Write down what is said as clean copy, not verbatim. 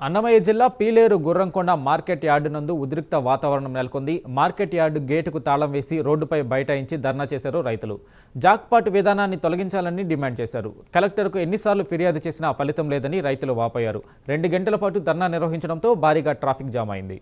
అన్నమయ్య జిల్లా Pileru Gurramkonda market yard నందు ఉద్రిక్త వాతావరణం నెలకొంది. మార్కెట్ యార్డు గేటుకు తాళం వేసి రోడ్డుపై బైఠాయించి ధర్నా చేశారు రైతులు. జాక్పాట్ విధానాన్ని తొలగించాలని డిమాండ్ చేశారు. కలెక్టర్కు ఎన్నిసార్లు ఫిర్యాదు చేసినా ఫలితం లేదని రైతులు వాపోయారు. 2 గంటల పాటు ధర్నా నిర్వహించడంతో భారీగా ట్రాఫిక్ జామ్ అయింది.